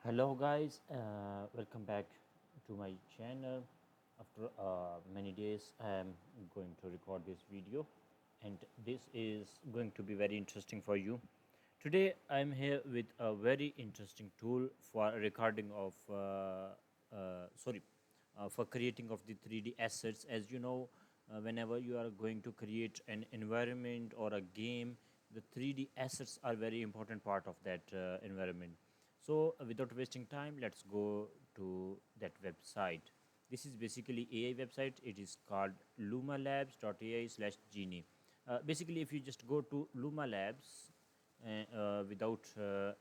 Hello guys, welcome back to my channel. After many days I am going to record this video, and this is going to be very interesting for you. Today I am here with a very interesting tool for recording of sorry for creating of the 3D assets. As you know, whenever you are going to create an environment or a game, the 3D assets are very important part of that environment. So without wasting time, let's go to that website. This is basically AI website. It is called lumalabs.ai/genie. Basically, if you just go to Luma Labs without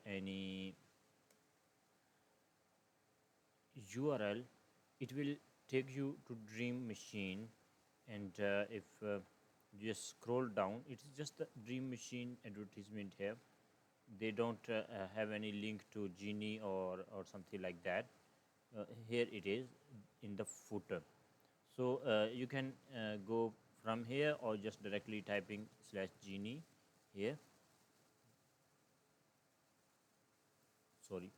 any URL, it will take you to Dream Machine, and if you just scroll down, it is just the Dream Machine advertisement here. They don't have any link to Genie or something like that. Here it is in the footer. So you can go from here or just directly typing /genie here. Sorry.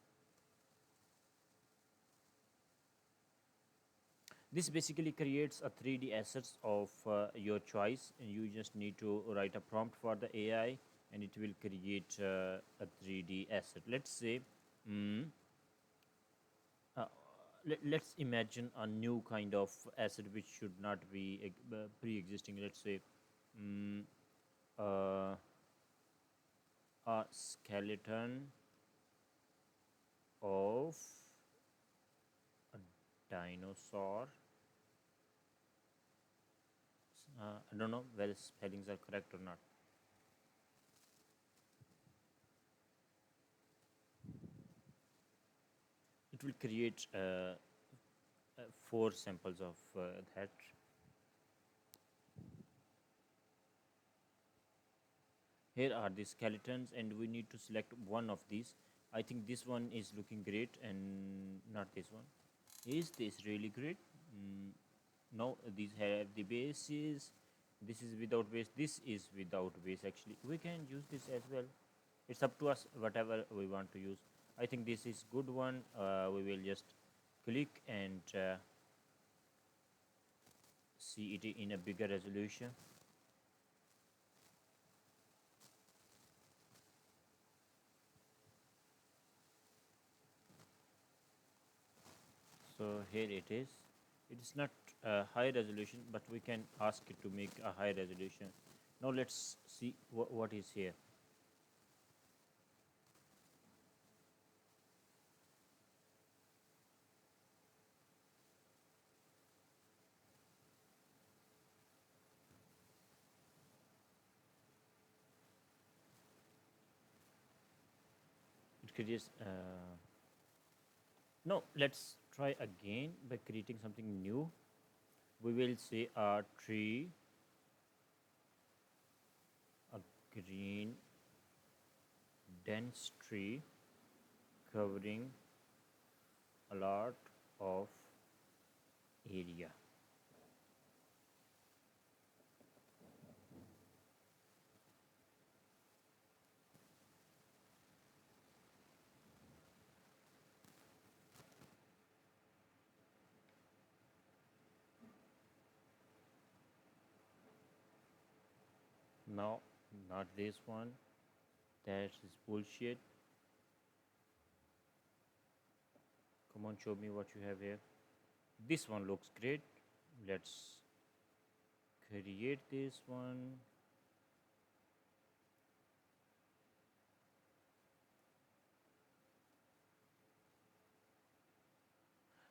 This basically creates a 3D assets of your choice, and you just need to write a prompt for the AI, and it will create a 3D asset. Let's say, mm, let's imagine a new kind of asset which should not be pre-existing. Let's say, mm, uh, a skeleton of a dinosaur. I don't know whether spellings are correct or not. It will create four samples of that. Here are the skeletons, and we need to select one of these. I think this one is looking great, and not this one. Is this really great? No, these have the bases. This is without base. This is without base. Actually, we can use this as well. It's up to us whatever we want to use. I think this is good one. We will just click and see it in a bigger resolution. So here it is. It is not high resolution, but we can ask it to make a high resolution. Now let's see what is here. It creates no, let's try again by creating something new. We will say a tree, a green dense tree covering a lot of area. No, not this one. That is bullshit. Come on, show me what you have here. This one looks great. Let's create this one.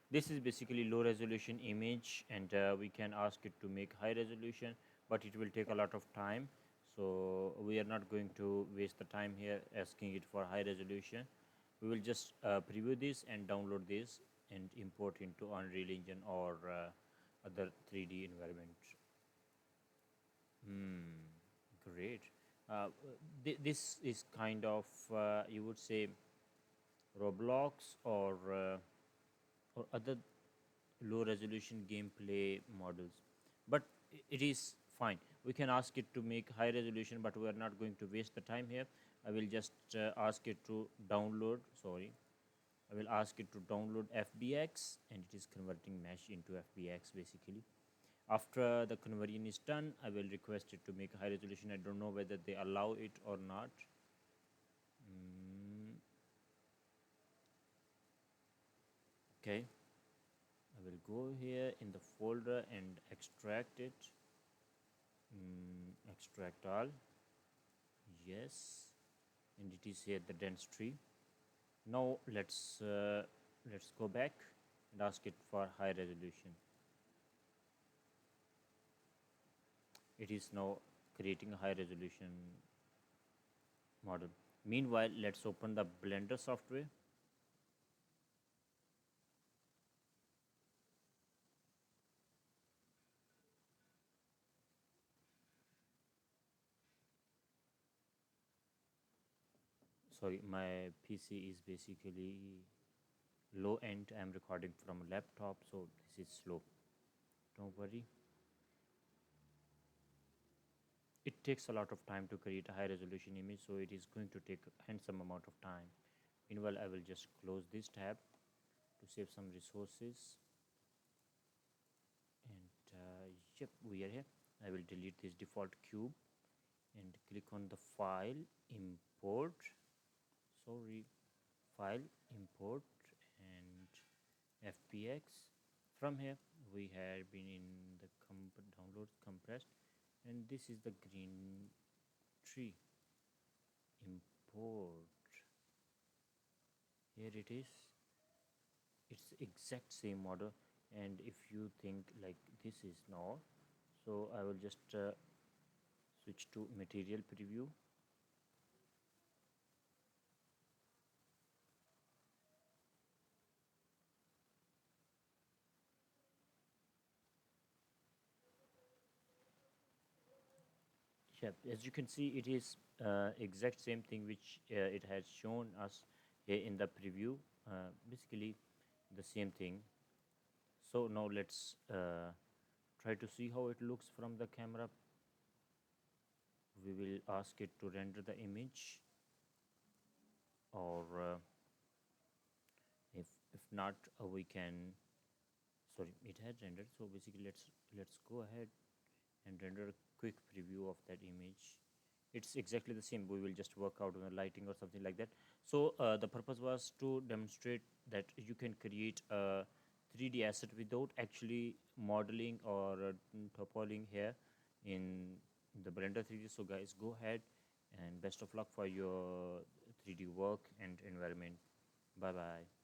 This is basically low resolution image, and we can ask it to make high resolution, but it will take a lot of time. So we are not going to waste the time here asking it for high resolution. We will just preview this and download this and import into Unreal Engine or other 3D environment. Great. This is kind of, you would say, Roblox or other low resolution gameplay models, but it is fine. We can ask it to make high resolution, but we are not going to waste the time here. I will just ask it to download, sorry, I will ask it to download FBX, and it is converting mesh into FBX basically. After the conversion is done, I will request it to make a high resolution. I don't know whether they allow it or not. Okay, I will go here in the folder and extract it. Extract all. Yes, and it is here the dense tree. Now let's go back and ask it for high resolution. It is now creating a high resolution model. Meanwhile, let's open the Blender software. Sorry, my PC is basically low end. I'm recording from a laptop, so this is slow. Don't worry. It takes a lot of time to create a high resolution image, so it is going to take a handsome amount of time. Meanwhile, I will just close this tab to save some resources. And yep, we are here. I will delete this default cube and click on the file, import, sorry, file, import, and FBX. From here, we have been in the download compressed, and this is the green tree. Import. Here it is. It's exact same model, and if you think like this is not, so I will just switch to material preview. Yeah, as you can see, it is exact same thing which it has shown us here in the preview. Basically, the same thing. So now let's try to see how it looks from the camera. We will ask it to render the image, or if not, we can. Sorry, it has rendered. So basically, let's go ahead and render a quick preview of that image. It's exactly the same. We will just work out on the lighting or something like that. So the purpose was to demonstrate that you can create a 3D asset without actually modeling or topoling here in the Blender 3D. So guys, go ahead and best of luck for your 3D work and environment. Bye bye.